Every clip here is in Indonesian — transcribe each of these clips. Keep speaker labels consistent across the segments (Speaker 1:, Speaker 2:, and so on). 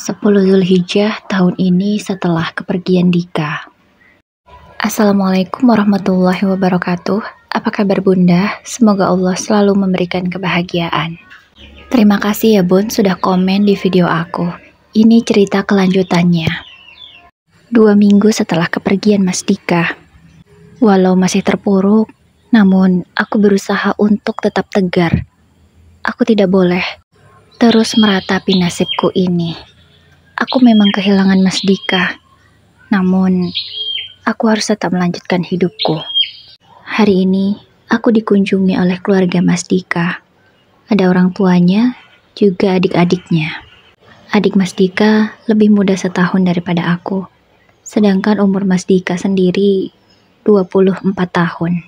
Speaker 1: 10 Zulhijjah tahun ini setelah kepergian Dika. Assalamualaikum warahmatullahi wabarakatuh. Apa kabar Bunda? Semoga Allah selalu memberikan kebahagiaan. Terima kasih ya Bun sudah komen di video aku. Ini cerita kelanjutannya. 2 minggu setelah kepergian Mas Dika. Walau masih terpuruk, namun aku berusaha untuk tetap tegar. Aku tidak boleh terus meratapi nasibku ini. Aku memang kehilangan Mas Dika, namun aku harus tetap melanjutkan hidupku. Hari ini aku dikunjungi oleh keluarga Mas Dika. Ada orang tuanya, juga adik-adiknya. Adik Mas Dika lebih muda setahun daripada aku, sedangkan umur Mas Dika sendiri 24 tahun.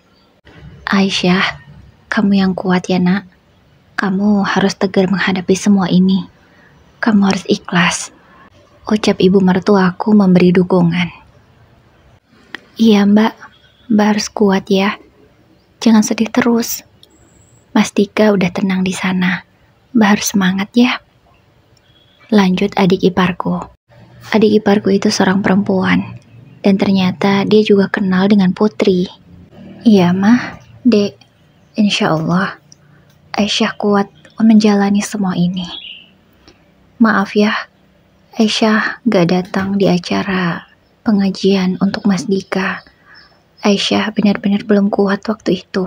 Speaker 1: Aisyah, kamu yang kuat ya nak. Kamu harus tegar menghadapi semua ini. Kamu harus ikhlas, ucap ibu mertuaku memberi dukungan. Iya mbak harus kuat ya. Jangan sedih terus. Mas Dika udah tenang di sana. Mbak harus semangat ya. Lanjut adik iparku. Adik iparku itu seorang perempuan. Dan ternyata dia juga kenal dengan Putri. Iya mah, dek. Insya Allah Aisyah kuat menjalani semua ini. Maaf ya, Aisyah gak datang di acara pengajian untuk Mas Dika. Aisyah benar-benar belum kuat waktu itu.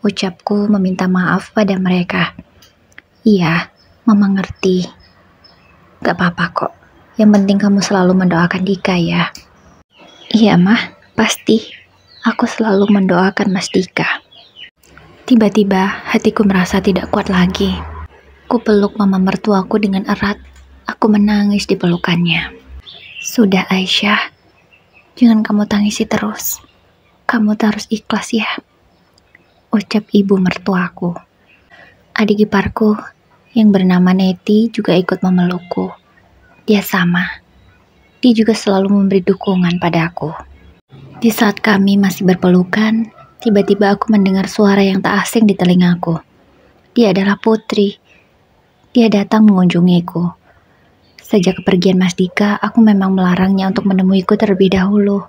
Speaker 1: Ucapku meminta maaf pada mereka. Iya, Mama ngerti. Gak apa-apa kok. Yang penting kamu selalu mendoakan Dika ya. Iya mah, pasti. Aku selalu mendoakan Mas Dika. Tiba-tiba hatiku merasa tidak kuat lagi. Ku peluk mama mertuaku dengan erat. Aku menangis di pelukannya. Sudah Aisyah, jangan kamu tangisi terus. Kamu harus ikhlas ya, ucap ibu mertuaku. Adik iparku yang bernama Neti juga ikut memelukku. Dia sama. Dia juga selalu memberi dukungan padaku. Di saat kami masih berpelukan, tiba-tiba aku mendengar suara yang tak asing di telingaku. Dia adalah Putri. Dia datang mengunjungiku. Sejak kepergian Mas Dika, aku memang melarangnya untuk menemuiku terlebih dahulu.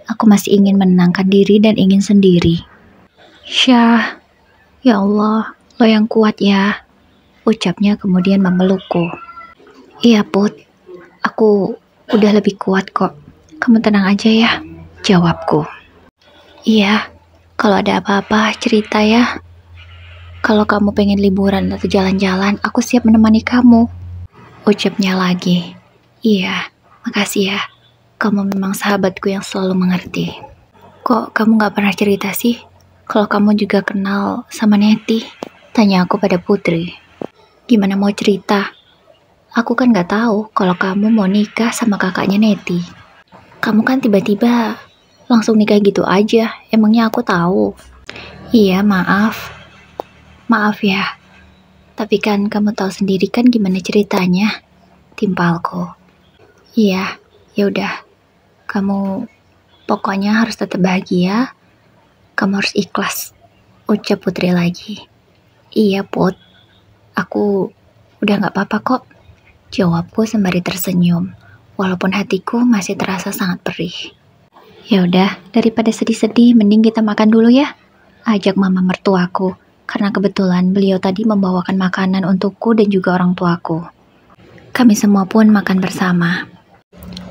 Speaker 1: Aku masih ingin menenangkan diri dan ingin sendiri. Syah, ya Allah, lo yang kuat ya, ucapnya kemudian memelukku. Iya Put, aku udah lebih kuat kok. Kamu tenang aja ya, jawabku. Iya, kalau ada apa-apa cerita ya. Kalau kamu pengen liburan atau jalan-jalan, aku siap menemani kamu, ucapnya lagi. Iya, makasih ya. Kamu memang sahabatku yang selalu mengerti. Kok kamu gak pernah cerita sih? Kalau kamu juga kenal sama Neti, tanya aku pada Putri. Gimana mau cerita? Aku kan gak tahu kalau kamu mau nikah sama kakaknya Neti. Kamu kan tiba-tiba langsung nikah gitu aja, emangnya aku tahu? Iya, maaf ya. Tapi kan kamu tahu sendiri kan gimana ceritanya, timpalku. Iya, yaudah. Kamu pokoknya harus tetap bahagia. Kamu harus ikhlas, ucap Putri lagi. Iya Put, aku udah gak apa-apa kok, jawabku sembari tersenyum, walaupun hatiku masih terasa sangat perih. Ya udah, daripada sedih-sedih, mending kita makan dulu ya, ajak mama mertuaku, karena kebetulan beliau tadi membawakan makanan untukku dan juga orang tuaku. Kami semua pun makan bersama.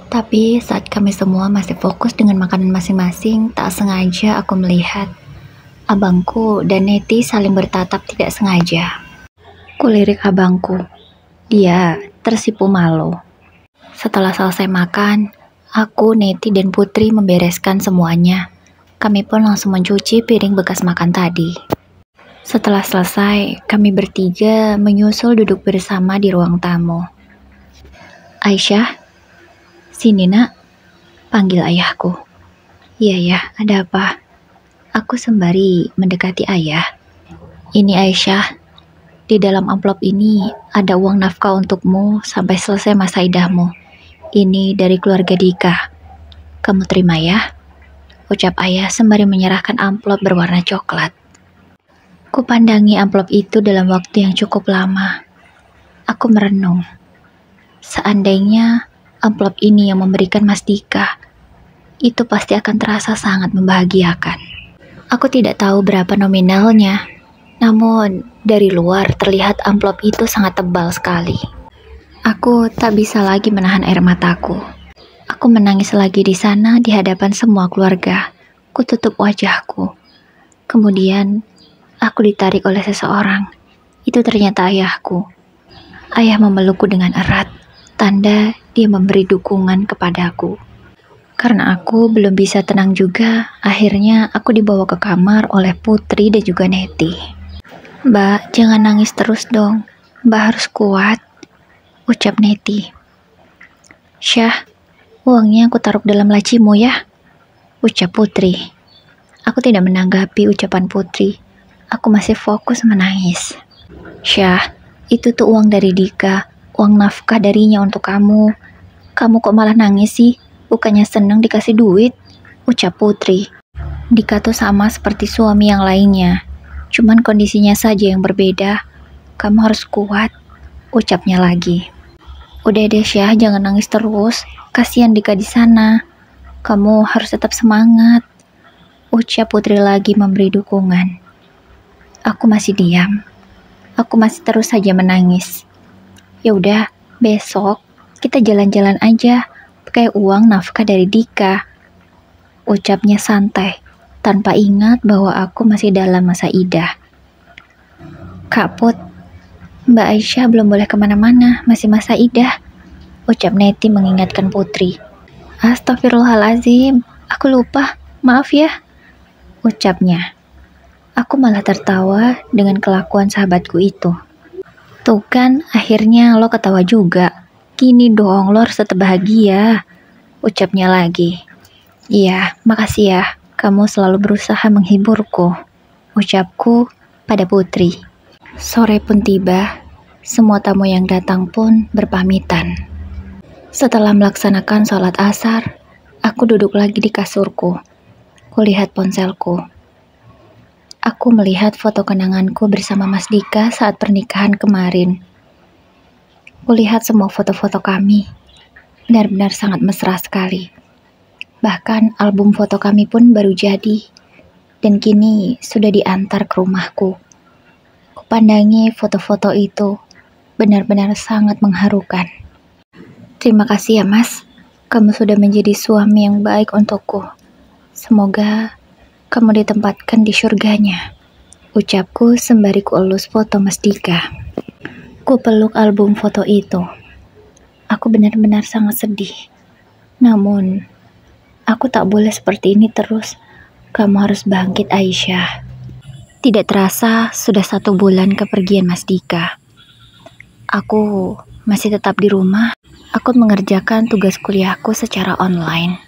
Speaker 1: Tapi saat kami semua masih fokus dengan makanan masing-masing, tak sengaja aku melihat abangku dan Neti saling bertatap tidak sengaja. Kulirik abangku. Dia tersipu malu. Setelah selesai makan, aku, Neti, dan Putri membereskan semuanya. Kami pun langsung mencuci piring bekas makan tadi. Setelah selesai, kami bertiga menyusul duduk bersama di ruang tamu. Aisyah, sini nak, panggil ayahku. Iya ya, ada apa? Aku sembari mendekati ayah. Ini Aisyah, di dalam amplop ini ada uang nafkah untukmu sampai selesai masa idahmu. Ini dari keluarga Dika. Kamu terima ya, ucap ayah sembari menyerahkan amplop berwarna coklat. Kupandangi amplop itu dalam waktu yang cukup lama. Aku merenung. Seandainya amplop ini yang memberikan Mas Dika, itu pasti akan terasa sangat membahagiakan. Aku tidak tahu berapa nominalnya, namun dari luar terlihat amplop itu sangat tebal sekali. Aku tak bisa lagi menahan air mataku. Aku menangis lagi di sana di hadapan semua keluarga. Ku tutup wajahku. Kemudian aku ditarik oleh seseorang. Itu ternyata ayahku. Ayah memelukku dengan erat, tanda dia memberi dukungan kepadaku. Karena aku belum bisa tenang juga, akhirnya aku dibawa ke kamar oleh Putri dan juga Neti. "Mbak, jangan nangis terus dong. Mbak harus kuat," ucap Neti. "Syah, uangnya aku taruh dalam lacimu ya," ucap Putri. Aku tidak menanggapi ucapan Putri. Aku masih fokus menangis. "Syah, itu tuh uang dari Dika, uang nafkah darinya untuk kamu. Kamu kok malah nangis sih? Bukannya seneng dikasih duit," ucap Putri. "Dika tuh sama seperti suami yang lainnya. Cuman kondisinya saja yang berbeda. Kamu harus kuat," ucapnya lagi. "Udah deh Syah, jangan nangis terus. Kasihan Dika di sana. Kamu harus tetap semangat," ucap Putri lagi memberi dukungan. Aku masih diam. Aku masih terus saja menangis. "Ya udah, besok kita jalan-jalan aja pakai uang nafkah dari Dika," ucapnya santai, tanpa ingat bahwa aku masih dalam masa idah. "Kak Put, Mbak Aisyah belum boleh kemana-mana, masih masa idah," ucap Neti mengingatkan Putri. "Astagfirullahalazim, aku lupa, maaf ya," ucapnya. Aku malah tertawa dengan kelakuan sahabatku itu. "Tuh kan, akhirnya lo ketawa juga. Gini dong, lo harus tetap bahagia," ucapnya lagi. "Iya, makasih ya, kamu selalu berusaha menghiburku," ucapku pada Putri. Sore pun tiba, semua tamu yang datang pun berpamitan. Setelah melaksanakan sholat asar, aku duduk lagi di kasurku. Kulihat ponselku. Aku melihat foto kenanganku bersama Mas Dika saat pernikahan kemarin. Kulihat semua foto-foto kami. Benar-benar sangat mesra sekali. Bahkan album foto kami pun baru jadi. Dan kini sudah diantar ke rumahku. Kupandangi foto-foto itu. Benar-benar sangat mengharukan. Terima kasih ya Mas. Kamu sudah menjadi suami yang baik untukku. Semoga kamu ditempatkan di surganya, ucapku sembari kuelus foto Mas Dika. Ku peluk album foto itu. Aku benar-benar sangat sedih. Namun, aku tak boleh seperti ini terus. Kamu harus bangkit, Aisyah. Tidak terasa sudah 1 bulan kepergian Mas Dika. Aku masih tetap di rumah. Aku mengerjakan tugas kuliahku secara online.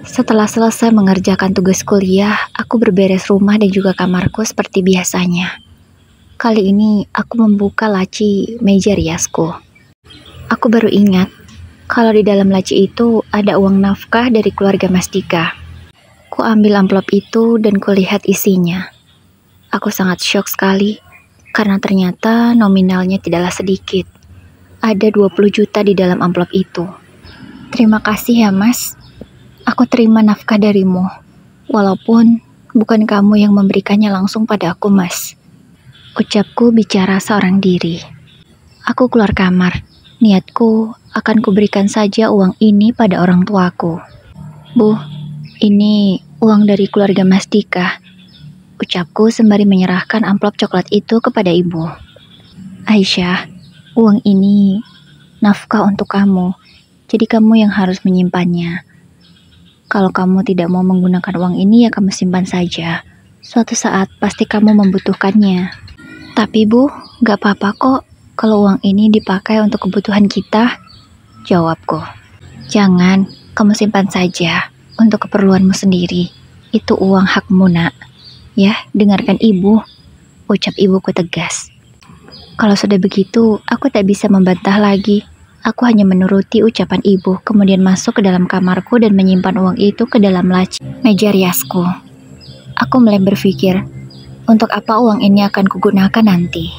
Speaker 1: Setelah selesai mengerjakan tugas kuliah, aku berberes rumah dan juga kamarku seperti biasanya. Kali ini aku membuka laci meja riasku. Aku baru ingat kalau di dalam laci itu ada uang nafkah dari keluarga Mas Dika. Ku ambil amplop itu dan kulihat isinya. Aku sangat syok sekali karena ternyata nominalnya tidaklah sedikit. Ada 20 juta di dalam amplop itu. "Terima kasih ya Mas. Aku terima nafkah darimu. Walaupun bukan kamu yang memberikannya langsung pada aku, Mas," ucapku bicara seorang diri. Aku keluar kamar. Niatku akan kuberikan saja uang ini pada orang tuaku. "Bu, ini uang dari keluarga Mas Dika," ucapku sembari menyerahkan amplop coklat itu kepada ibu. "Aisyah, uang ini nafkah untuk kamu, jadi kamu yang harus menyimpannya. Kalau kamu tidak mau menggunakan uang ini ya kamu simpan saja. Suatu saat pasti kamu membutuhkannya." "Tapi Bu, gak apa-apa kok kalau uang ini dipakai untuk kebutuhan kita," jawabku. "Jangan, kamu simpan saja untuk keperluanmu sendiri. Itu uang hakmu nak. Ya, dengarkan ibu," ucap ibuku tegas. Kalau sudah begitu, aku tak bisa membantah lagi. Aku hanya menuruti ucapan ibu, kemudian masuk ke dalam kamarku dan menyimpan uang itu ke dalam laci meja riasku. Aku mulai berpikir, untuk apa uang ini akan kugunakan nanti?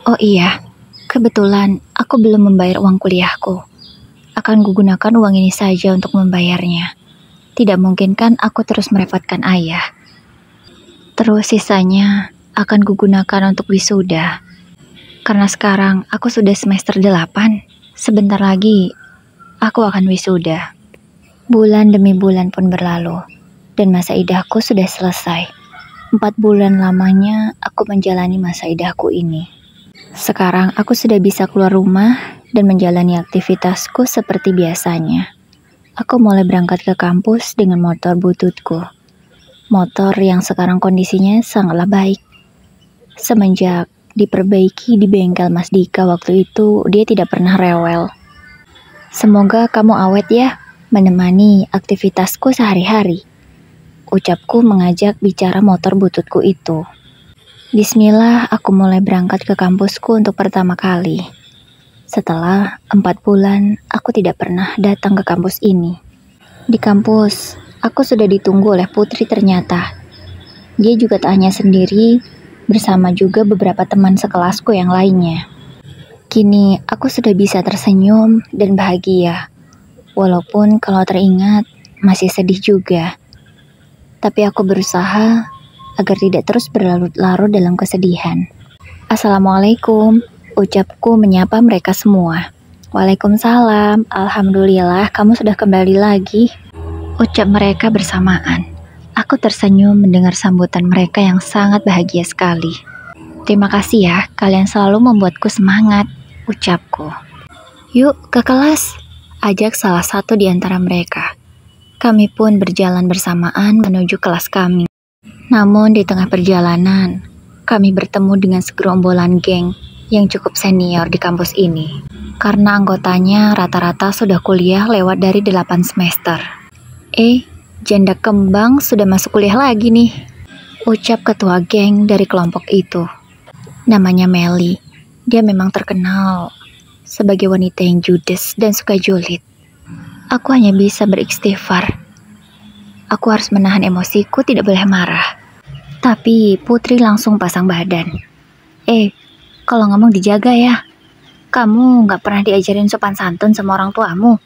Speaker 1: Oh iya, kebetulan Aku belum membayar uang kuliahku. Akan kugunakan uang ini saja untuk membayarnya. Tidak mungkin kan aku terus merepotkan ayah. Terus sisanya akan kugunakan untuk wisuda. Karena sekarang aku sudah semester 8. Sebentar lagi aku akan wisuda. Bulan demi bulan pun berlalu. Dan masa idahku sudah selesai. 4 bulan lamanya aku menjalani masa idahku ini. Sekarang aku sudah bisa keluar rumah dan menjalani aktivitasku seperti biasanya. Aku mulai berangkat ke kampus dengan motor bututku. Motor yang sekarang kondisinya sangatlah baik. Semenjak diperbaiki di bengkel Mas Dika waktu itu, dia tidak pernah rewel. Semoga kamu awet ya, menemani aktivitasku sehari-hari. Ucapku mengajak bicara motor bututku itu. Bismillah, aku mulai berangkat ke kampusku untuk pertama kali. Setelah 4 bulan, aku tidak pernah datang ke kampus ini. Di kampus, aku sudah ditunggu oleh Putri ternyata. Dia juga tak hanya sendiri, bersama juga beberapa teman sekelasku yang lainnya. Kini, aku sudah bisa tersenyum dan bahagia. Walaupun kalau teringat, masih sedih juga. Tapi aku berusaha agar tidak terus berlarut-larut dalam kesedihan. Assalamualaikum, ucapku menyapa mereka semua. Waalaikumsalam, alhamdulillah kamu sudah kembali lagi, ucap mereka bersamaan. Aku tersenyum mendengar sambutan mereka yang sangat bahagia sekali. Terima kasih ya, kalian selalu membuatku semangat, ucapku. Yuk ke kelas, ajak salah satu di antara mereka. Kami pun berjalan bersamaan menuju kelas kami. Namun di tengah perjalanan, kami bertemu dengan segerombolan geng yang cukup senior di kampus ini. Karena anggotanya rata-rata sudah kuliah lewat dari 8 semester. Janda kembang sudah masuk kuliah lagi nih, ucap ketua geng dari kelompok itu. Namanya Meli. Dia memang terkenal sebagai wanita yang judes dan suka julid. Aku hanya bisa beristighfar. Aku harus menahan emosiku, tidak boleh marah. Tapi Putri langsung pasang badan. Kalau ngomong dijaga ya. Kamu gak pernah diajarin sopan santun sama orang tuamu,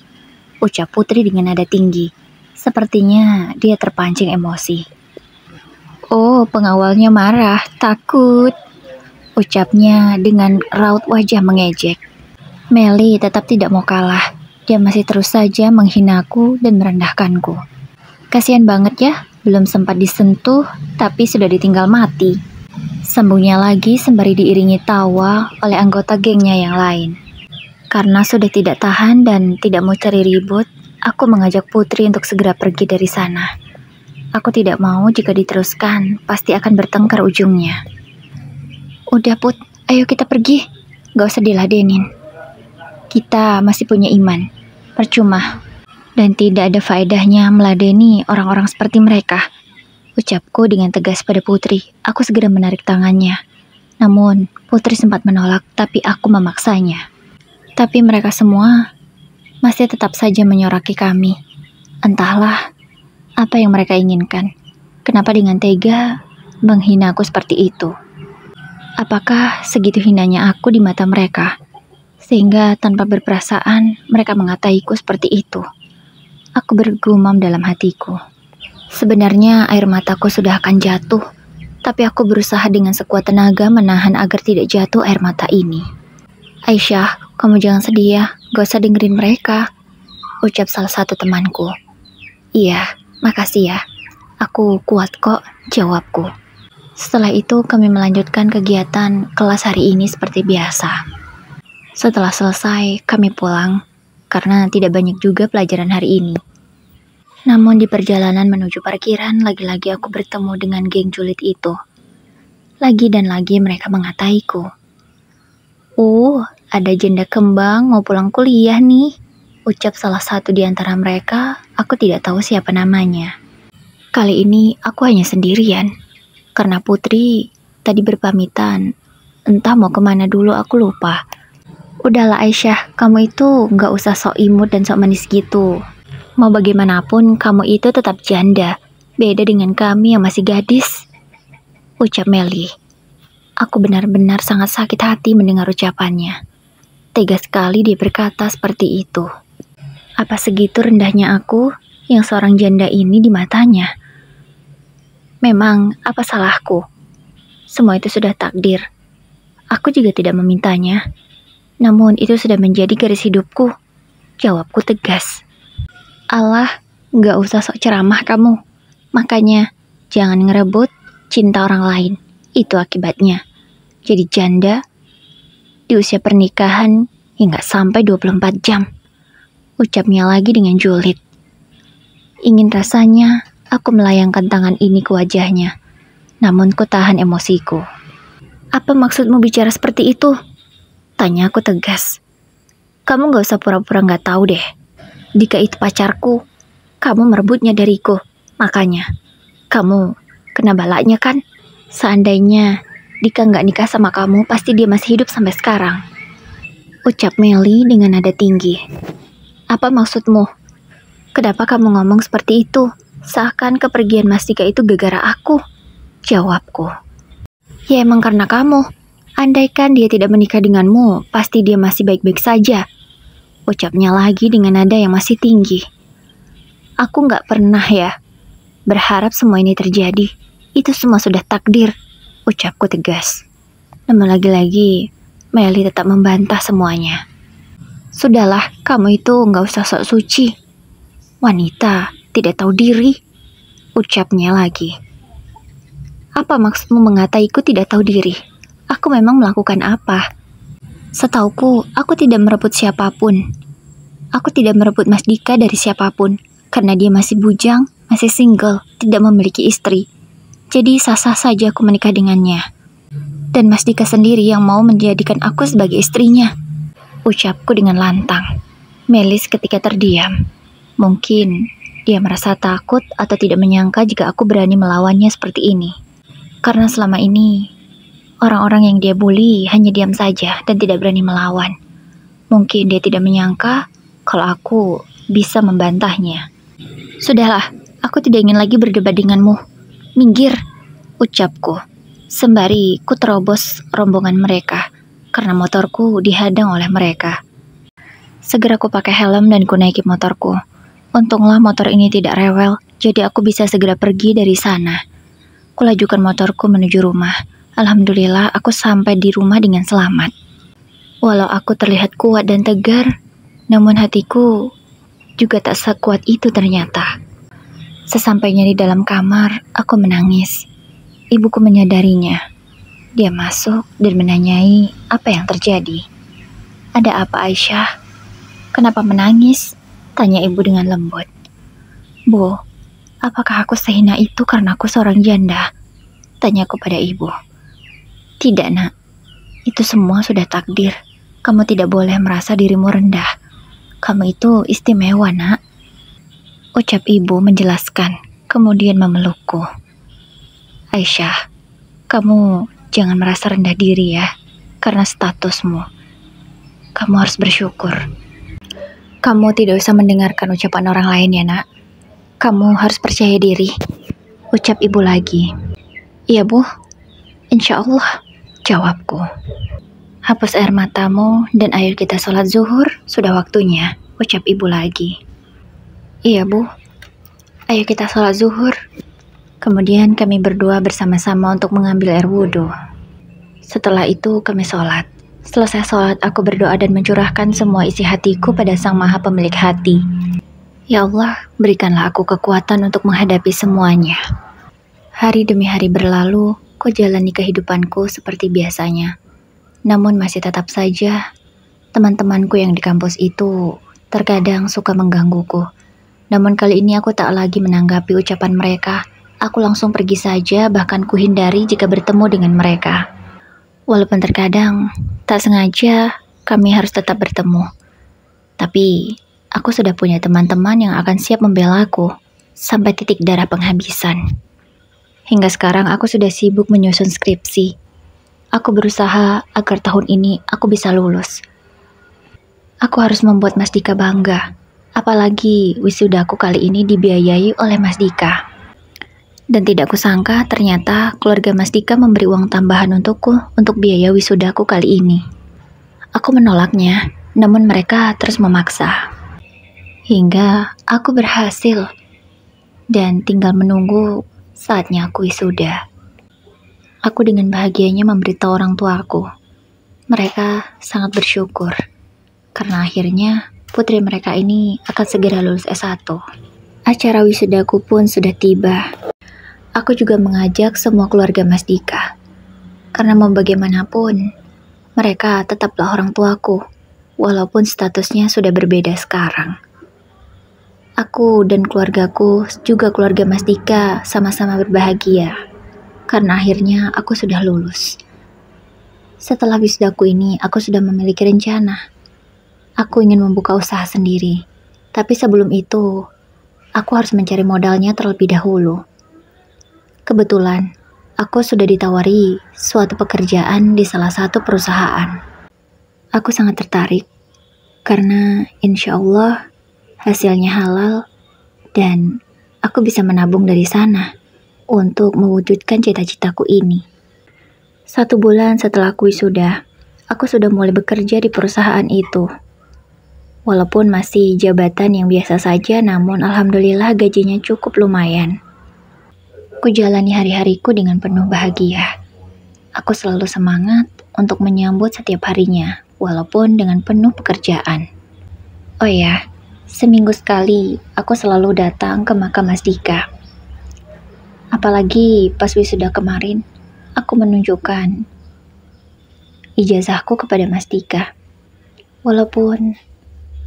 Speaker 1: ucap Putri dengan nada tinggi. Sepertinya dia terpancing emosi. Oh, pengawalnya marah, takut, ucapnya dengan raut wajah mengejek. Meli tetap tidak mau kalah. Dia masih terus saja menghinaku dan merendahkanku. Kasihan banget ya, belum sempat disentuh, tapi sudah ditinggal mati. Sambungnya lagi sembari diiringi tawa oleh anggota gengnya yang lain. Karena sudah tidak tahan dan tidak mau cari ribut, aku mengajak Putri untuk segera pergi dari sana. Aku tidak mau jika diteruskan, pasti akan bertengkar ujungnya. Udah Put, ayo kita pergi. Gak usah diladenin. Kita masih punya iman. Percuma. Dan tidak ada faedahnya meladeni orang-orang seperti mereka, ucapku dengan tegas pada Putri. Aku segera menarik tangannya. Namun, Putri sempat menolak, tapi aku memaksanya. Tapi mereka semua masih tetap saja menyoraki kami. Entahlah apa yang mereka inginkan. Kenapa dengan tega menghina aku seperti itu? Apakah segitu hinanya aku di mata mereka? Sehingga tanpa berperasaan mereka mengataiku seperti itu. Aku bergumam dalam hatiku. Sebenarnya air mataku sudah akan jatuh, tapi aku berusaha dengan sekuat tenaga menahan agar tidak jatuh air mata ini. Aisyah, kamu jangan sedih ya, gak usah dengerin mereka, ucap salah satu temanku. Iya, makasih ya. Aku kuat kok, jawabku. Setelah itu kami melanjutkan kegiatan kelas hari ini seperti biasa. Setelah selesai, kami pulang karena tidak banyak juga pelajaran hari ini. Namun di perjalanan menuju parkiran, lagi-lagi aku bertemu dengan geng julid itu. Lagi dan lagi mereka mengataiku. Ada janda kembang mau pulang kuliah nih, ucap salah satu di antara mereka. Aku tidak tahu siapa namanya. Kali ini aku hanya sendirian, karena Putri tadi berpamitan. Entah mau kemana dulu, aku lupa. Udahlah Aisyah, kamu itu gak usah sok imut dan sok manis gitu. Mau bagaimanapun, kamu itu tetap janda. Beda dengan kami yang masih gadis, ucap Meli. Aku benar-benar sangat sakit hati mendengar ucapannya. Tega sekali dia berkata seperti itu. Apa segitu rendahnya aku yang seorang janda ini di matanya? Memang apa salahku? Semua itu sudah takdir. Aku juga tidak memintanya. Namun itu sudah menjadi garis hidupku. Jawabku tegas. Allah, gak usah sok ceramah kamu. Makanya jangan ngerebut cinta orang lain. Itu akibatnya. Jadi janda di usia pernikahan hingga sampai 24 jam. Ucapnya lagi dengan julid. Ingin rasanya aku melayangkan tangan ini ke wajahnya. Namun ku tahan emosiku. Apa maksudmu bicara seperti itu? Tanya aku tegas. Kamu gak usah pura-pura gak tahu deh. Jika itu pacarku, kamu merebutnya dariku. Makanya, kamu kena balaknya kan? Seandainya Dika gak nikah sama kamu, pasti dia masih hidup sampai sekarang. Ucap Meli dengan nada tinggi. Apa maksudmu? Kenapa kamu ngomong seperti itu? Seakan kepergian Mas Dika itu gara-gara aku. Jawabku. Ya emang karena kamu. Andaikan dia tidak menikah denganmu, pasti dia masih baik-baik saja. Ucapnya lagi dengan nada yang masih tinggi. Aku gak pernah ya berharap semua ini terjadi. Itu semua sudah takdir. Ucapku tegas. Namun lagi-lagi Meli tetap membantah semuanya. Sudahlah, kamu itu gak usah sok suci. Wanita tidak tahu diri. Ucapnya lagi. Apa maksudmu mengataiku tidak tahu diri? Aku memang melakukan apa? Setauku, aku tidak merebut siapapun. Aku tidak merebut Mas Dika dari siapapun. Karena dia masih bujang, masih single, tidak memiliki istri. Jadi sah-sah saja aku menikah dengannya. Dan Mas Dika sendiri yang mau menjadikan aku sebagai istrinya. Ucapku dengan lantang. Melis ketika terdiam. Mungkin dia merasa takut atau tidak menyangka jika aku berani melawannya seperti ini. Karena selama ini, orang-orang yang dia bully hanya diam saja dan tidak berani melawan. Mungkin dia tidak menyangka kalau aku bisa membantahnya. Sudahlah, aku tidak ingin lagi berdebat denganmu. Minggir, ucapku. Sembari ku terobos rombongan mereka. Karena motorku dihadang oleh mereka. Segera ku pakai helm dan ku naiki motorku. Untunglah motor ini tidak rewel, jadi aku bisa segera pergi dari sana. Ku lajukan motorku menuju rumah. Alhamdulillah aku sampai di rumah dengan selamat. Walau aku terlihat kuat dan tegar, namun hatiku juga tak sekuat itu ternyata. Sesampainya di dalam kamar, aku menangis. Ibuku menyadarinya. Dia masuk dan menanyai apa yang terjadi. Ada apa Aisyah? Kenapa menangis? Tanya ibu dengan lembut. Bu, apakah aku sehina itu karena aku seorang janda? Tanyaku pada ibu. Tidak nak, itu semua sudah takdir. Kamu tidak boleh merasa dirimu rendah. Kamu itu istimewa nak. Ucap ibu menjelaskan, kemudian memelukku. Aisyah, kamu jangan merasa rendah diri ya, karena statusmu. Kamu harus bersyukur. Kamu tidak usah mendengarkan ucapan orang lain ya nak. Kamu harus percaya diri. Ucap ibu lagi. Iya bu, insya Allah, jawabku. Hapus air matamu dan ayo kita sholat zuhur, sudah waktunya. Ucap ibu lagi. Iya bu, ayo kita sholat zuhur. Kemudian kami berdua bersama-sama untuk mengambil air wudhu. Setelah itu kami sholat. Selesai sholat aku berdoa dan mencurahkan semua isi hatiku pada Sang Maha Pemilik hati. Ya Allah, berikanlah aku kekuatan untuk menghadapi semuanya. Hari demi hari berlalu, ku jalani kehidupanku seperti biasanya. Namun masih tetap saja, teman-temanku yang di kampus itu terkadang suka menggangguku. Namun kali ini aku tak lagi menanggapi ucapan mereka. Aku langsung pergi saja, bahkan kuhindari jika bertemu dengan mereka. Walaupun terkadang tak sengaja kami harus tetap bertemu. Tapi aku sudah punya teman-teman yang akan siap membela aku sampai titik darah penghabisan. Hingga sekarang aku sudah sibuk menyusun skripsi. Aku berusaha agar tahun ini aku bisa lulus. Aku harus membuat Mas Dika bangga. Apalagi wisudaku kali ini dibiayai oleh Mas Dika. Dan tidak kusangka ternyata keluarga Mas Dika memberi uang tambahan untukku untuk biaya wisudaku kali ini. Aku menolaknya, namun mereka terus memaksa. Hingga aku berhasil dan tinggal menunggu saatnya aku wisuda. Aku dengan bahagianya memberitahu orang tuaku. Mereka sangat bersyukur karena akhirnya putri mereka ini akan segera lulus S1. Acara wisudaku pun sudah tiba. Aku juga mengajak semua keluarga Mas Dika. Karena mau bagaimanapun, mereka tetaplah orang tuaku, walaupun statusnya sudah berbeda sekarang. Aku dan keluargaku, juga keluarga Mas Dika, sama-sama berbahagia, karena akhirnya aku sudah lulus. Setelah wisudaku ini, aku sudah memiliki rencana. Aku ingin membuka usaha sendiri, tapi sebelum itu, aku harus mencari modalnya terlebih dahulu. Kebetulan, aku sudah ditawari suatu pekerjaan di salah satu perusahaan. Aku sangat tertarik, karena insya Allah hasilnya halal dan aku bisa menabung dari sana untuk mewujudkan cita-citaku ini. 1 bulan setelah aku wisuda, aku sudah mulai bekerja di perusahaan itu. Walaupun masih jabatan yang biasa saja, namun alhamdulillah gajinya cukup lumayan. Aku jalani hari-hariku dengan penuh bahagia. Aku selalu semangat untuk menyambut setiap harinya, walaupun dengan penuh pekerjaan. Oh ya, seminggu sekali aku selalu datang ke makam Mas Dika. Apalagi pas wisuda kemarin, aku menunjukkan ijazahku kepada Mas Dika. Walaupun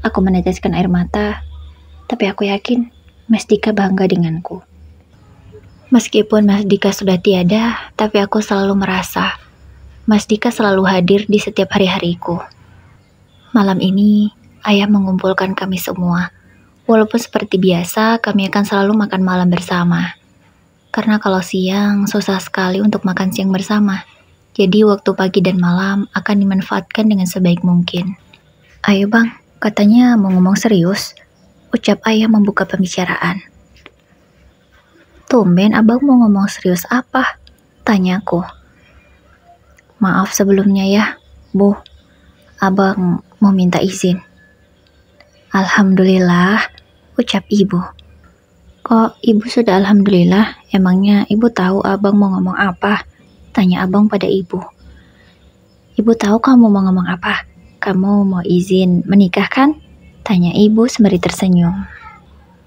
Speaker 1: aku meneteskan air mata, tapi aku yakin Mas Dika bangga denganku. Meskipun Mas Dika sudah tiada, tapi aku selalu merasa Mas Dika selalu hadir di setiap hari-hariku. Malam ini, ayah mengumpulkan kami semua. Walaupun seperti biasa, kami akan selalu makan malam bersama. Karena kalau siang, susah sekali untuk makan siang bersama. Jadi waktu pagi dan malam akan dimanfaatkan dengan sebaik mungkin. Ayo bang, katanya mau ngomong serius, ucap ayah membuka pembicaraan. Tumben abang mau ngomong serius apa? Tanyaku. Maaf sebelumnya ya, Bu. Abang mau minta izin. Alhamdulillah, ucap ibu. Kok ibu sudah alhamdulillah? Emangnya ibu tahu abang mau ngomong apa? Tanya abang pada ibu. Ibu tahu kamu mau ngomong apa? Kamu mau izin menikah kan? Tanya ibu sembari tersenyum.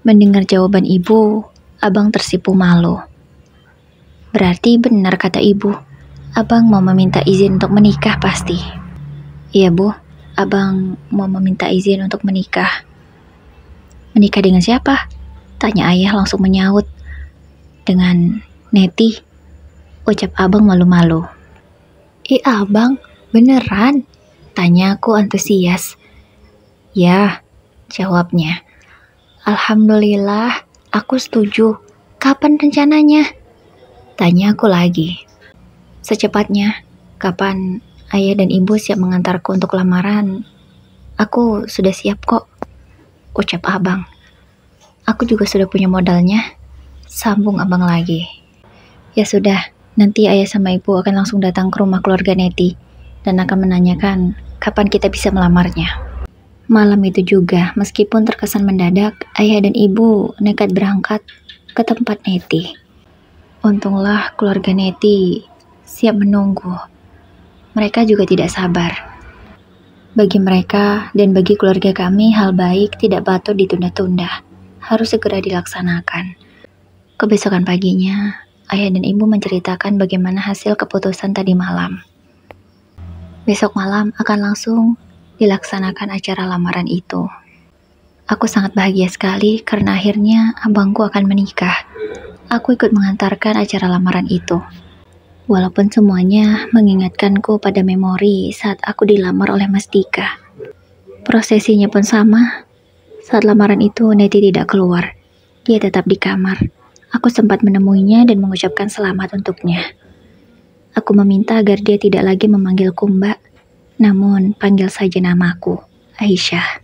Speaker 1: Mendengar jawaban ibu, abang tersipu malu. Berarti benar kata ibu, abang mau meminta izin untuk menikah pasti. Iya bu, abang mau meminta izin untuk menikah. Menikah dengan siapa? Tanya ayah langsung menyaut. Dengan Neti, ucap abang malu-malu. Abang, beneran? Tanya aku antusias. Ya, jawabnya. Alhamdulillah, aku setuju. Kapan rencananya? Tanya aku lagi. Secepatnya, kapan ayah dan ibu siap mengantarku untuk lamaran? Aku sudah siap kok, ucap abang. Aku juga sudah punya modalnya, sambung abang lagi. Ya sudah, nanti ayah sama ibu akan langsung datang ke rumah keluarga Neti dan akan menanyakan kapan kita bisa melamarnya. Malam itu juga, meskipun terkesan mendadak, ayah dan ibu nekat berangkat ke tempat Neti. Untunglah keluarga Neti siap menunggu. Mereka juga tidak sabar. Bagi mereka dan bagi keluarga kami, hal baik tidak patut ditunda-tunda. Harus segera dilaksanakan. Kebesokan paginya, ayah dan ibu menceritakan bagaimana hasil keputusan tadi malam. Besok malam akan langsung dilaksanakan acara lamaran itu. Aku sangat bahagia sekali karena akhirnya abangku akan menikah. Aku ikut mengantarkan acara lamaran itu. Walaupun semuanya mengingatkanku pada memori saat aku dilamar oleh Mas Dika. Prosesinya pun sama. Saat lamaran itu Neti tidak keluar. Dia tetap di kamar. Aku sempat menemuinya dan mengucapkan selamat untuknya. Aku meminta agar dia tidak lagi memanggilku Mbak, namun panggil saja namaku, Aisyah.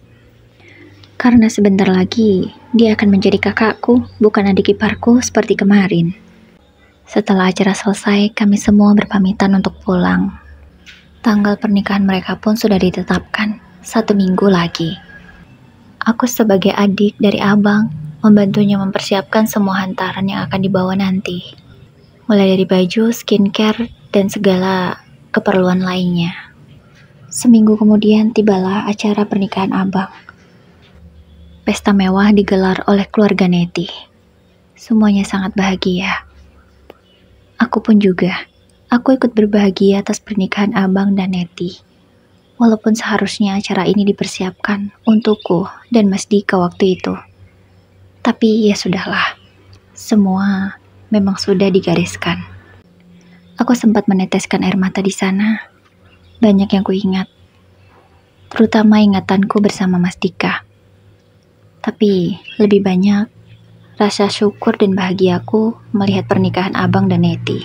Speaker 1: Karena sebentar lagi dia akan menjadi kakakku, bukan adik iparku seperti kemarin. Setelah acara selesai, kami semua berpamitan untuk pulang. Tanggal pernikahan mereka pun sudah ditetapkan 1 minggu lagi. Aku sebagai adik dari abang membantunya mempersiapkan semua hantaran yang akan dibawa nanti. Mulai dari baju, skincare, dan segala keperluan lainnya. Seminggu kemudian tibalah acara pernikahan abang. Pesta mewah digelar oleh keluarga Neti. Semuanya sangat bahagia. Aku pun juga. Aku ikut berbahagia atas pernikahan abang dan Neti. Walaupun seharusnya acara ini dipersiapkan untukku dan Mas Dika waktu itu. Tapi ya sudahlah. Semua memang sudah digariskan. Aku sempat meneteskan air mata di sana. Banyak yang kuingat. Terutama ingatanku bersama Mas Dika. Tapi lebih banyak rasa syukur dan bahagiaku melihat pernikahan abang dan Neti.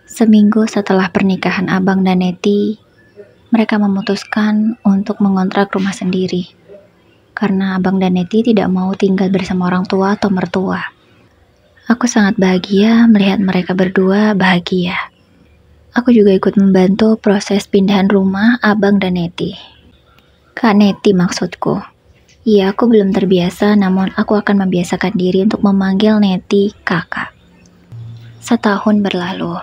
Speaker 1: Seminggu setelah pernikahan abang dan Neti, mereka memutuskan untuk mengontrak rumah sendiri. Karena abang dan Neti tidak mau tinggal bersama orang tua atau mertua. Aku sangat bahagia melihat mereka berdua bahagia. Aku juga ikut membantu proses pindahan rumah abang dan Neti. Kak Neti maksudku. Iya, aku belum terbiasa, namun aku akan membiasakan diri untuk memanggil Neti kakak. Setahun berlalu.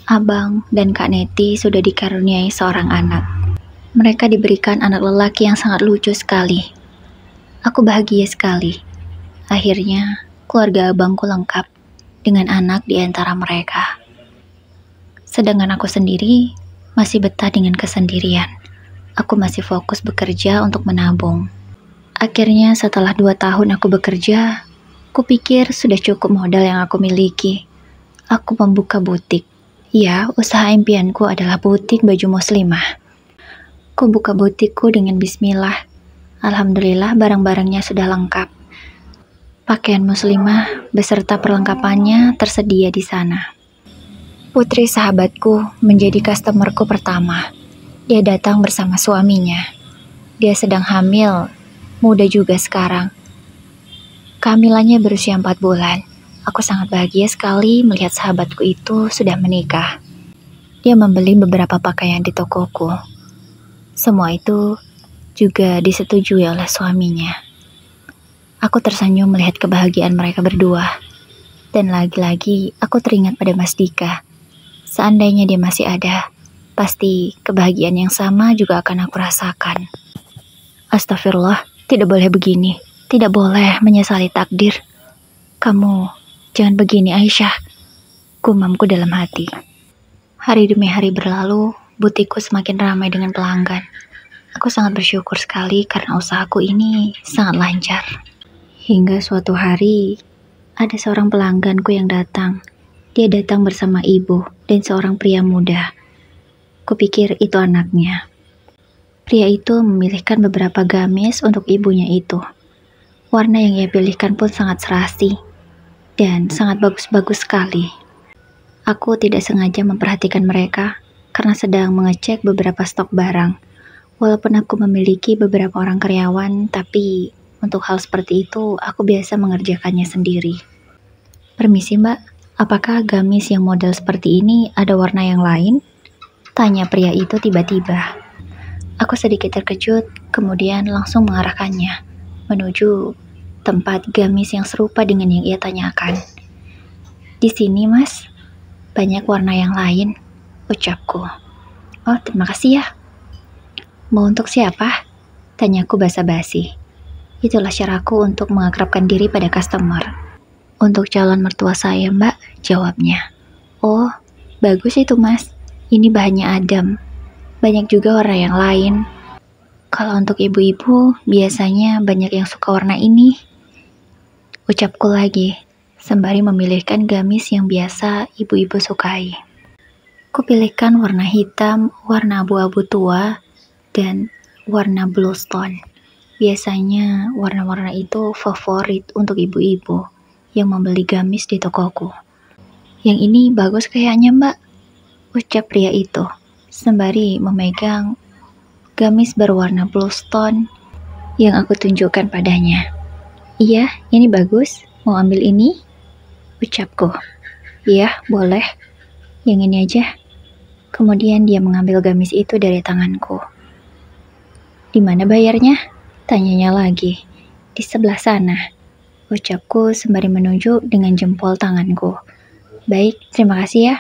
Speaker 1: Abang dan Kak Neti sudah dikaruniai seorang anak. Mereka diberikan anak lelaki yang sangat lucu sekali. Aku bahagia sekali. Akhirnya, keluarga abangku lengkap dengan anak di antara mereka. Sedangkan aku sendiri masih betah dengan kesendirian. Aku masih fokus bekerja untuk menabung. Akhirnya setelah 2 tahun aku bekerja, kupikir sudah cukup modal yang aku miliki. Aku membuka butik. Ya, usaha impianku adalah butik baju muslimah. Ku buka butikku dengan bismillah. Alhamdulillah barang-barangnya sudah lengkap. Pakaian muslimah beserta perlengkapannya tersedia di sana. Putri sahabatku menjadi customerku pertama. Dia datang bersama suaminya. Dia sedang hamil, muda juga sekarang. Kehamilannya berusia 4 bulan. Aku sangat bahagia sekali melihat sahabatku itu sudah menikah. Dia membeli beberapa pakaian di tokoku. Semua itu juga disetujui oleh suaminya. Aku tersenyum melihat kebahagiaan mereka berdua. Dan lagi-lagi aku teringat pada Mas Dika. Seandainya dia masih ada, pasti kebahagiaan yang sama juga akan aku rasakan. Astagfirullah, tidak boleh begini. Tidak boleh menyesali takdir. Kamu jangan begini Aisyah, gumamku dalam hati. Hari demi hari berlalu, butikku semakin ramai dengan pelanggan. Aku sangat bersyukur sekali karena usahaku ini sangat lancar. Hingga suatu hari, ada seorang pelangganku yang datang. Dia datang bersama ibu dan seorang pria muda. Kupikir itu anaknya. Pria itu memilihkan beberapa gamis untuk ibunya itu. Warna yang ia pilihkan pun sangat serasi dan sangat bagus-bagus sekali. Aku tidak sengaja memperhatikan mereka karena sedang mengecek beberapa stok barang. Walaupun aku memiliki beberapa orang karyawan, tapi untuk hal seperti itu aku biasa mengerjakannya sendiri. Permisi mbak, apakah gamis yang model seperti ini ada warna yang lain? Tanya pria itu tiba-tiba. Aku sedikit terkejut, kemudian langsung mengarahkannya menuju tempat gamis yang serupa dengan yang ia tanyakan. Di sini mas, banyak warna yang lain, ucapku. Oh terima kasih ya. Mau untuk siapa? Tanyaku basa-basi. Itulah caraku untuk mengakrabkan diri pada customer. Untuk calon mertua saya mbak, jawabnya. Oh bagus itu mas, ini bahannya adem. Banyak juga warna yang lain. Kalau untuk ibu-ibu, biasanya banyak yang suka warna ini. Ucapku lagi, sembari memilihkan gamis yang biasa ibu-ibu sukai. Kupilihkan warna hitam, warna abu-abu tua, dan warna blue stone. Biasanya warna-warna itu favorit untuk ibu-ibu yang membeli gamis di tokoku. Yang ini bagus kayaknya mbak, ucap pria itu, sembari memegang gamis berwarna blue stone yang aku tunjukkan padanya. Iya, ini bagus. Mau ambil ini? Ucapku. Iya, boleh. Yang ini aja. Kemudian dia mengambil gamis itu dari tanganku. "Di mana bayarnya?" tanyanya lagi. "Di sebelah sana," ucapku sembari menunjuk dengan jempol tanganku. "Baik, terima kasih ya."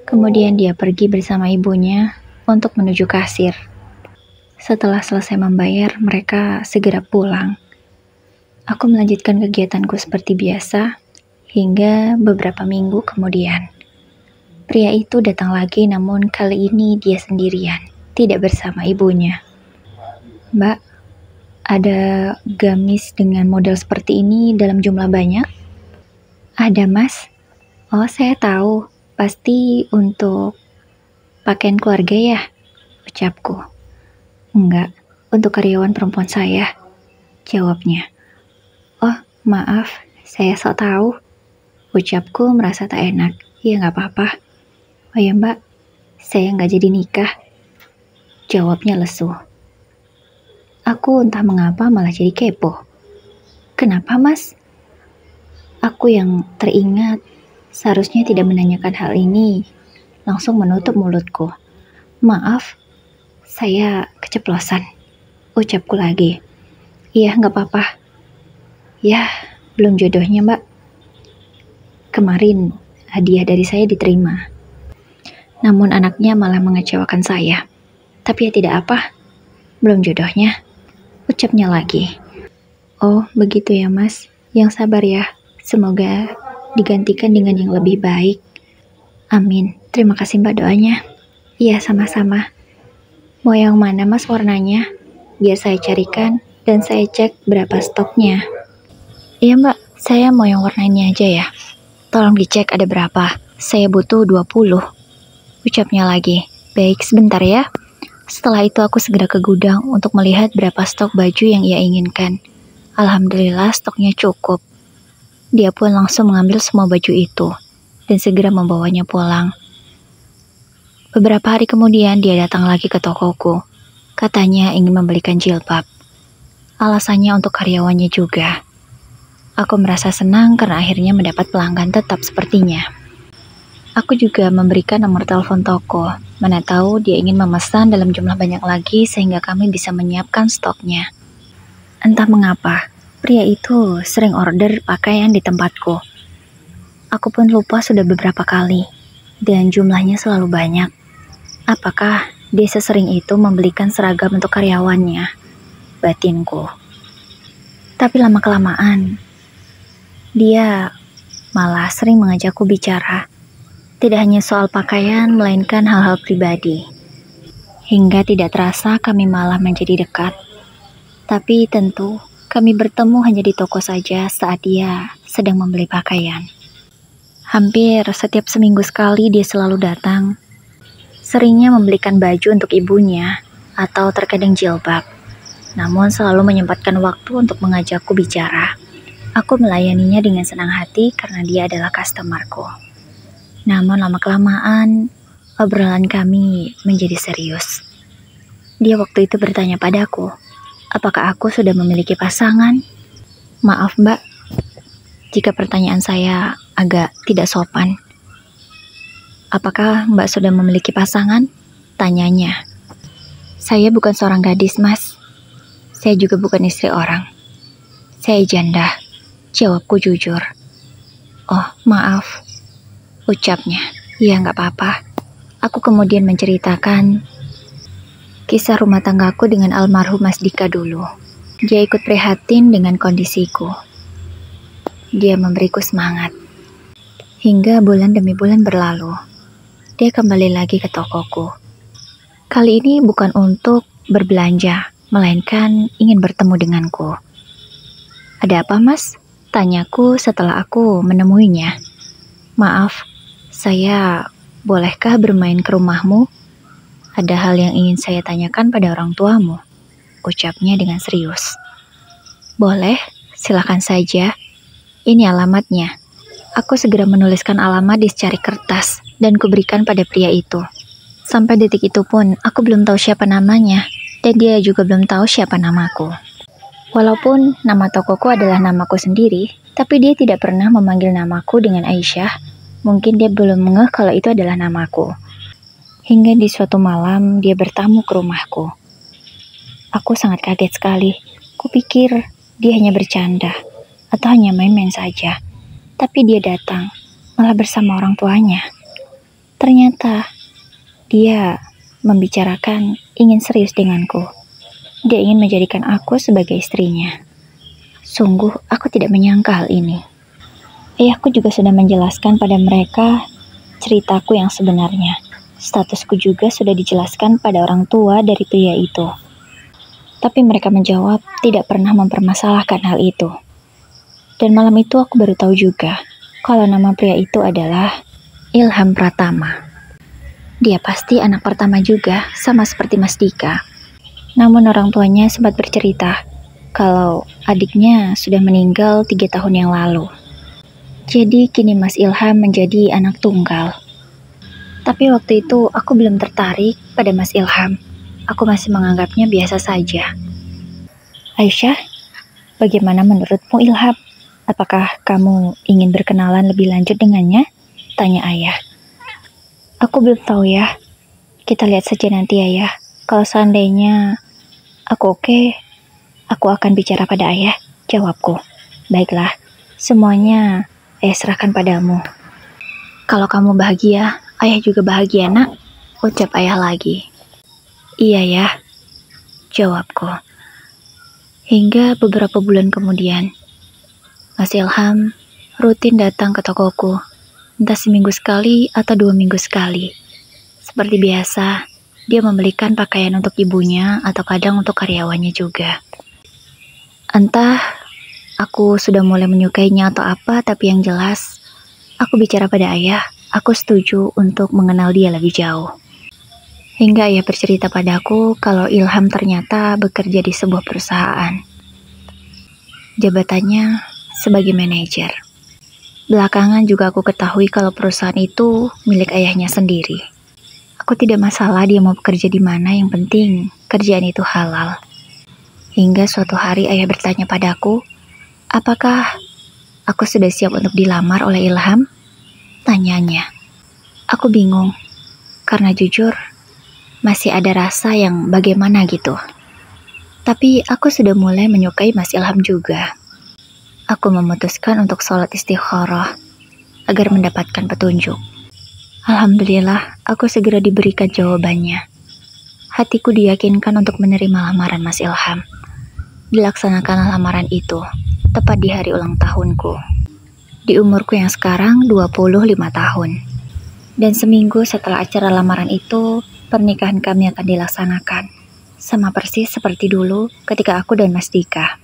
Speaker 1: Kemudian dia pergi bersama ibunya untuk menuju kasir. Setelah selesai membayar, mereka segera pulang. Aku melanjutkan kegiatanku seperti biasa, hingga beberapa minggu kemudian. Pria itu datang lagi, namun kali ini dia sendirian, tidak bersama ibunya. "Mbak, ada gamis dengan model seperti ini dalam jumlah banyak?" "Ada, Mas." "Oh, saya tahu. Pasti untuk pakaian keluarga ya?" ucapku. "Enggak, untuk karyawan perempuan saya," jawabnya. "Oh, maaf, saya sok tahu," ucapku merasa tak enak. "Ya nggak apa-apa." "Oh ya Mbak, saya nggak jadi nikah," jawabnya lesu. Aku entah mengapa malah jadi kepo. "Kenapa Mas?" Aku yang teringat seharusnya tidak menanyakan hal ini, langsung menutup mulutku. "Maaf, saya keceplosan," ucapku lagi. "Iya, nggak apa-apa." "Ya, belum jodohnya Mbak. Kemarin hadiah dari saya diterima. Namun anaknya malah mengecewakan saya. Tapi ya tidak apa, belum jodohnya," ucapnya lagi. "Oh, begitu ya Mas. Yang sabar ya. Semoga digantikan dengan yang lebih baik." "Amin. Terima kasih Mbak doanya." "Iya, sama-sama. Mau yang mana Mas warnanya? Biar saya carikan dan saya cek berapa stoknya." "Iya Mbak, saya mau yang warna ini aja ya. Tolong dicek ada berapa. Saya butuh 20. Ucapnya lagi. "Baik, sebentar ya." Setelah itu aku segera ke gudang untuk melihat berapa stok baju yang ia inginkan. Alhamdulillah stoknya cukup. Dia pun langsung mengambil semua baju itu dan segera membawanya pulang. Beberapa hari kemudian dia datang lagi ke tokoku. Katanya ingin membelikan jilbab. Alasannya untuk karyawannya juga. Aku merasa senang karena akhirnya mendapat pelanggan tetap sepertinya. Aku juga memberikan nomor telepon toko, mana tahu dia ingin memesan dalam jumlah banyak lagi sehingga kami bisa menyiapkan stoknya. Entah mengapa, pria itu sering order pakaian di tempatku. Aku pun lupa sudah beberapa kali, dan jumlahnya selalu banyak. Apakah dia sesering itu membelikan seragam untuk karyawannya? Batinku. Tapi lama-kelamaan, dia malah sering mengajakku bicara. Tidak hanya soal pakaian, melainkan hal-hal pribadi. Hingga tidak terasa kami malah menjadi dekat. Tapi tentu kami bertemu hanya di toko saja saat dia sedang membeli pakaian. Hampir setiap seminggu sekali dia selalu datang. Seringnya membelikan baju untuk ibunya atau terkadang jilbab. Namun selalu menyempatkan waktu untuk mengajakku bicara. Aku melayaninya dengan senang hati karena dia adalah customerku. Namun lama-kelamaan, obrolan kami menjadi serius. Dia waktu itu bertanya padaku, apakah aku sudah memiliki pasangan? Maaf Mbak, jika pertanyaan saya agak tidak sopan. Apakah Mbak sudah memiliki pasangan? Tanyanya. Saya bukan seorang gadis Mas. Saya juga bukan istri orang. Saya janda, jawabku jujur. Oh, maaf, ucapnya. Ya, nggak apa-apa. Aku kemudian menceritakan kisah rumah tanggaku dengan almarhum Mas Dika dulu. Dia ikut prihatin dengan kondisiku. Dia memberiku semangat. Hingga bulan demi bulan berlalu. Dia kembali lagi ke tokoku. Kali ini bukan untuk berbelanja, melainkan ingin bertemu denganku. Ada apa Mas? Tanyaku setelah aku menemuinya. Maaf, saya bolehkah bermain ke rumahmu? Ada hal yang ingin saya tanyakan pada orang tuamu, ucapnya dengan serius. Boleh, silakan saja. Ini alamatnya. Aku segera menuliskan alamat di secari kertas dan kuberikan pada pria itu. Sampai detik itu pun aku belum tahu siapa namanya dan dia juga belum tahu siapa namaku. Walaupun nama tokoku adalah namaku sendiri, tapi dia tidak pernah memanggil namaku dengan Aisyah. Mungkin dia belum ngeh kalau itu adalah namaku. Hingga di suatu malam dia bertamu ke rumahku. Aku sangat kaget sekali. Kupikir dia hanya bercanda atau hanya main-main saja. Tapi dia datang, malah bersama orang tuanya. Ternyata dia membicarakan ingin serius denganku. Dia ingin menjadikan aku sebagai istrinya. Sungguh aku tidak menyangka hal ini. Ayahku juga sudah menjelaskan pada mereka ceritaku yang sebenarnya. Statusku juga sudah dijelaskan pada orang tua dari pria itu. Tapi mereka menjawab tidak pernah mempermasalahkan hal itu. Dan malam itu aku baru tahu juga kalau nama pria itu adalah Ilham Pratama. Dia pasti anak pertama juga, sama seperti Mas Dika. Namun orang tuanya sempat bercerita kalau adiknya sudah meninggal 3 tahun yang lalu. Jadi kini Mas Ilham menjadi anak tunggal. Tapi waktu itu aku belum tertarik pada Mas Ilham. Aku masih menganggapnya biasa saja. Aisyah, bagaimana menurutmu Ilham? Apakah kamu ingin berkenalan lebih lanjut dengannya? Tanya ayah. Aku belum tahu ya. Kita lihat saja nanti ayah. Kalau seandainya aku oke, aku akan bicara pada ayah. Jawabku. Baiklah, semuanya ayah serahkan padamu. Kalau kamu bahagia, ayah juga bahagia nak, ucap ayah lagi. Iya ya, jawabku. Hingga beberapa bulan kemudian, Mas Ilham rutin datang ke tokoku, entah seminggu sekali atau 2 minggu sekali. Seperti biasa, dia membelikan pakaian untuk ibunya atau kadang untuk karyawannya juga. Entah aku sudah mulai menyukainya atau apa, tapi yang jelas, aku bicara pada ayah, aku setuju untuk mengenal dia lebih jauh. Hingga ayah bercerita padaku kalau Ilham ternyata bekerja di sebuah perusahaan. Jabatannya sebagai manajer. Belakangan juga aku ketahui kalau perusahaan itu milik ayahnya sendiri. Aku tidak masalah dia mau bekerja di mana, yang penting kerjaan itu halal. Hingga suatu hari ayah bertanya padaku, apakah aku sudah siap untuk dilamar oleh Ilham? Tanyanya. Aku bingung, karena jujur, masih ada rasa yang bagaimana gitu. Tapi aku sudah mulai menyukai Mas Ilham juga. Aku memutuskan untuk sholat istikharah agar mendapatkan petunjuk. Alhamdulillah, aku segera diberikan jawabannya. Hatiku diyakinkan untuk menerima lamaran Mas Ilham. Dilaksanakan lamaran itu tepat di hari ulang tahunku. Di umurku yang sekarang 25 tahun. Dan seminggu setelah acara lamaran itu, pernikahan kami akan dilaksanakan. Sama persis seperti dulu ketika aku dan Mas Dika.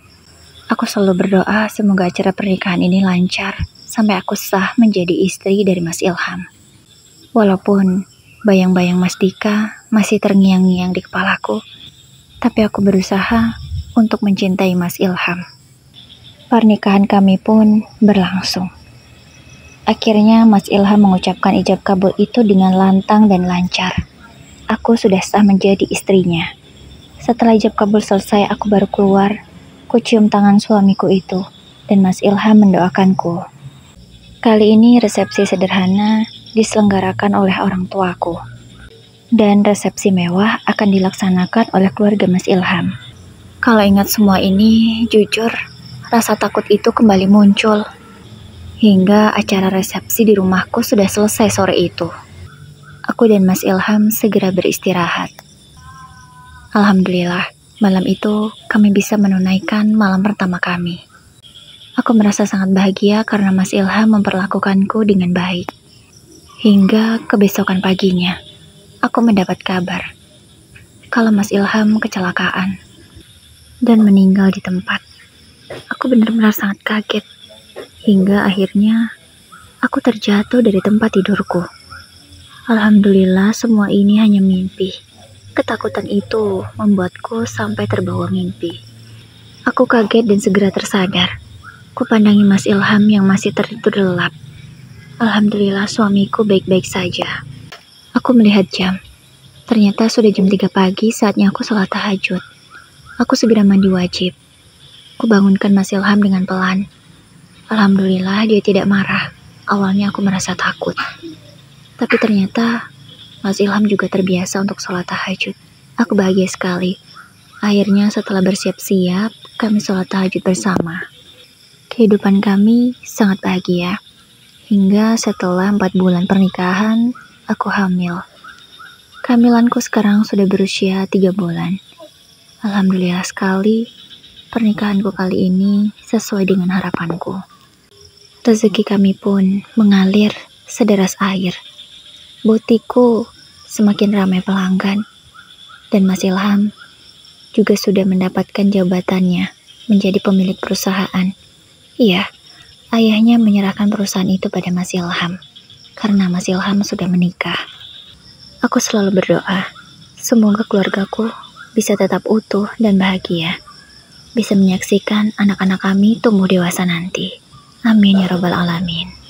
Speaker 1: Aku selalu berdoa semoga acara pernikahan ini lancar sampai aku sah menjadi istri dari Mas Ilham. Walaupun bayang-bayang Mas Dika masih terngiang-ngiang di kepalaku, tapi aku berusaha untuk mencintai Mas Ilham. Pernikahan kami pun berlangsung. Akhirnya Mas Ilham mengucapkan ijab kabul itu dengan lantang dan lancar. Aku sudah sah menjadi istrinya. Setelah ijab kabul selesai, aku baru keluar. Ku cium tangan suamiku itu, dan Mas Ilham mendoakanku. Kali ini resepsi sederhana diselenggarakan oleh orang tuaku. Dan resepsi mewah akan dilaksanakan oleh keluarga Mas Ilham. Kalau ingat semua ini, jujur, rasa takut itu kembali muncul. Hingga acara resepsi di rumahku sudah selesai sore itu. Aku dan Mas Ilham segera beristirahat. Alhamdulillah, malam itu kami bisa menunaikan malam pertama kami. Aku merasa sangat bahagia karena Mas Ilham memperlakukanku dengan baik. Hingga kebesokan paginya, aku mendapat kabar kalau Mas Ilham kecelakaan dan meninggal di tempat. Aku benar-benar sangat kaget. Hingga akhirnya aku terjatuh dari tempat tidurku. Alhamdulillah semua ini hanya mimpi. Ketakutan itu membuatku sampai terbawa mimpi. Aku kaget dan segera tersadar. Kupandangi Mas Ilham yang masih tertidur lelap. Alhamdulillah suamiku baik-baik saja. Aku melihat jam. Ternyata sudah jam 3 pagi, saatnya aku sholat tahajud. Aku segera mandi wajib. Kubangunkan Mas Ilham dengan pelan. Alhamdulillah dia tidak marah. Awalnya aku merasa takut. Tapi ternyata Mas Ilham juga terbiasa untuk sholat tahajud. Aku bahagia sekali. Akhirnya setelah bersiap-siap, kami sholat tahajud bersama. Kehidupan kami sangat bahagia. Hingga setelah 4 bulan pernikahan, aku hamil. Kehamilanku sekarang sudah berusia 3 bulan. Alhamdulillah sekali, pernikahanku kali ini sesuai dengan harapanku. Rezeki kami pun mengalir sederas air. Butiku semakin ramai pelanggan, dan Mas Ilham juga sudah mendapatkan jabatannya menjadi pemilik perusahaan. Iya, ayahnya menyerahkan perusahaan itu pada Mas Ilham, karena Mas Ilham sudah menikah. Aku selalu berdoa, semoga keluargaku bisa tetap utuh dan bahagia, bisa menyaksikan anak-anak kami tumbuh dewasa nanti. Amin ya robbal alamin.